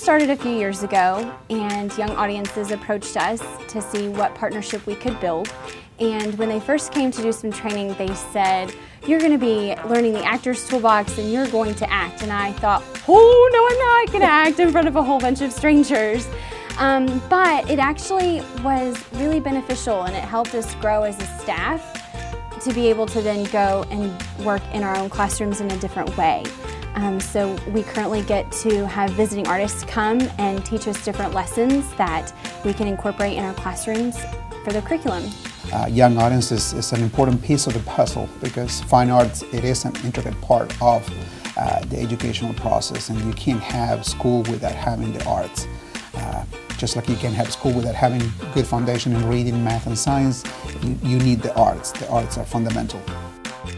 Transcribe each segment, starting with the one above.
started a few years ago, and Young Audiences approached us to see what partnership we could build. And when they first came to do some training, they said, "You're going to be learning the Actor's Toolbox and you're going to act." And I thought, oh, no, I'm not going to act in front of a whole bunch of strangers. But it actually was really beneficial, and it helped us grow as a staff to be able to then go and work in our own classrooms in a different way. So we currently get to have visiting artists come and teach us different lessons that we can incorporate in our classrooms for the curriculum. Young Audiences is an important piece of the puzzle because fine arts, it is an intricate part of the educational process, and you can't have school without having the arts. Just like you can't have school without having good foundation in reading, math, and science, you need the arts. The arts are fundamental.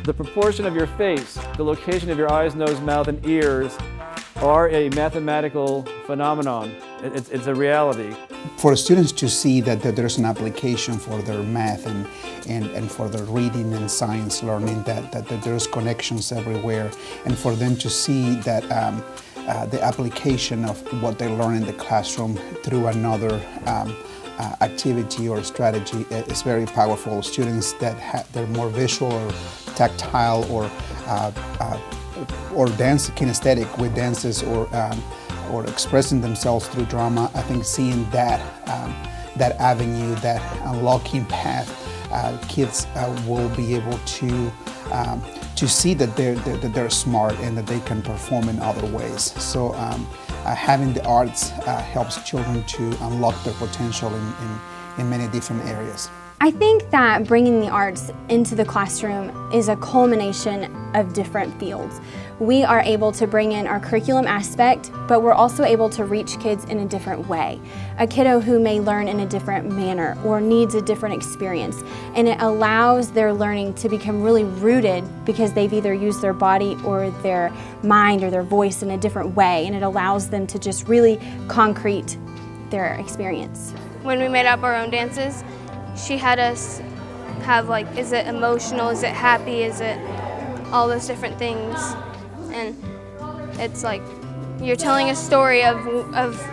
The proportion of your face, the location of your eyes, nose, mouth, and ears are a mathematical phenomenon. It's a reality. For students to see that there's an application for their math and for their reading and science learning, that there's connections everywhere, and for them to see that the application of what they learn in the classroom through another activity or strategy is very powerful. Students that they're more visual or tactile or dance kinesthetic with dances or expressing themselves through drama, I think seeing that avenue, that unlocking path, kids will be able to see that they're smart and that they can perform in other ways. So having the arts helps children to unlock their potential in many different areas. I think that bringing the arts into the classroom is a culmination of different fields. We are able to bring in our curriculum aspect, but we're also able to reach kids in a different way. A kiddo who may learn in a different manner or needs a different experience, and it allows their learning to become really rooted because they've either used their body or their mind or their voice in a different way, and it allows them to just really concrete their experience. When we made up our own dances, she had us have is it emotional, is it happy, is it all those different things. And it's like you're telling a story of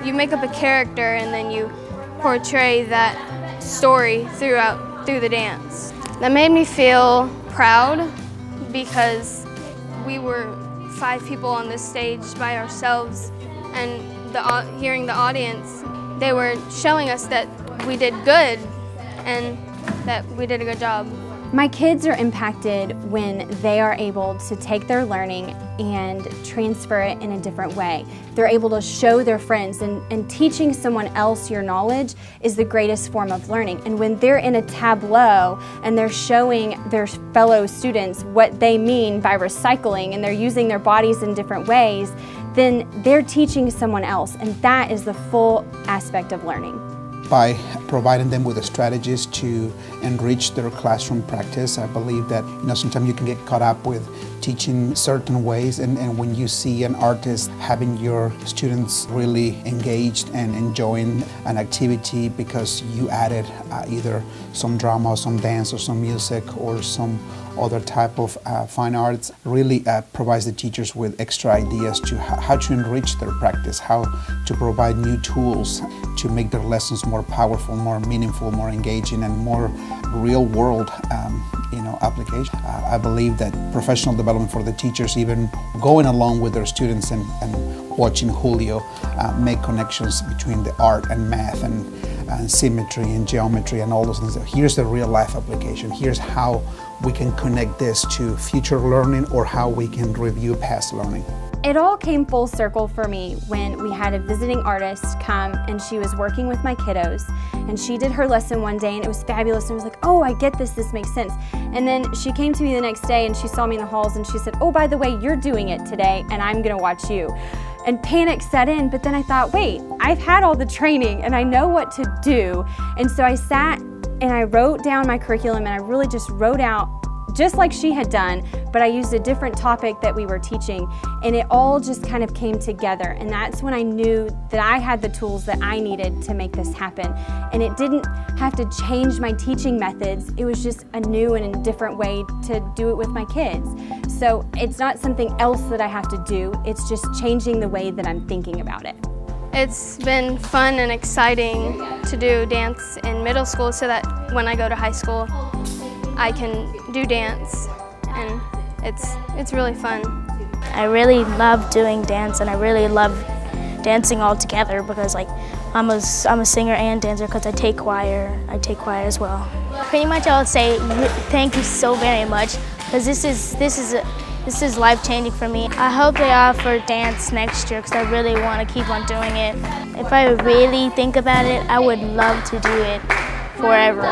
you make up a character and then you portray that story through the dance. That made me feel proud because we were 5 people on this stage by ourselves, and hearing the audience, they were showing us that we did good and that we did a good job. My kids are impacted when they are able to take their learning and transfer it in a different way. They're able to show their friends, and teaching someone else your knowledge is the greatest form of learning. And when they're in a tableau and they're showing their fellow students what they mean by recycling and they're using their bodies in different ways, then they're teaching someone else, and that is the full aspect of learning. By providing them with the strategies to enrich their classroom practice, I believe that sometimes you can get caught up with teaching certain ways, and when you see an artist having your students really engaged and enjoying an activity because you added either some drama, some dance, or some music, or some other type of fine arts, really provides the teachers with extra ideas to how to enrich their practice, how to provide new tools to make their lessons more powerful, more meaningful, more engaging, and more real-world application. I believe that professional development for the teachers, even going along with their students and watching Julio make connections between the art and math and symmetry and geometry and all those things. Here's the real-life application. Here's how we can connect this to future learning or how we can review past learning. It all came full circle for me when we had a visiting artist come, and she was working with my kiddos, and she did her lesson one day and it was fabulous, and I was like, oh, I get this makes sense. And then she came to me the next day and she saw me in the halls and she said, oh, by the way, you're doing it today and I'm gonna watch you. And panic set in, but then I thought, wait, I've had all the training and I know what to do. And so I sat and I wrote down my curriculum, and I really just wrote out just like she had done, but I used a different topic that we were teaching, and it all just kind of came together. And that's when I knew that I had the tools that I needed to make this happen. And it didn't have to change my teaching methods. It was just a new and a different way to do it with my kids. So it's not something else that I have to do. It's just changing the way that I'm thinking about it. It's been fun and exciting to do dance in middle school so that when I go to high school, I can do dance, and it's really fun. I really love doing dance, and I really love dancing all together because like I'm a singer and dancer because I take choir as well. Pretty much I would say thank you so very much because this is life-changing for me. I hope they offer dance next year because I really want to keep on doing it. If I really think about it, I would love to do it forever.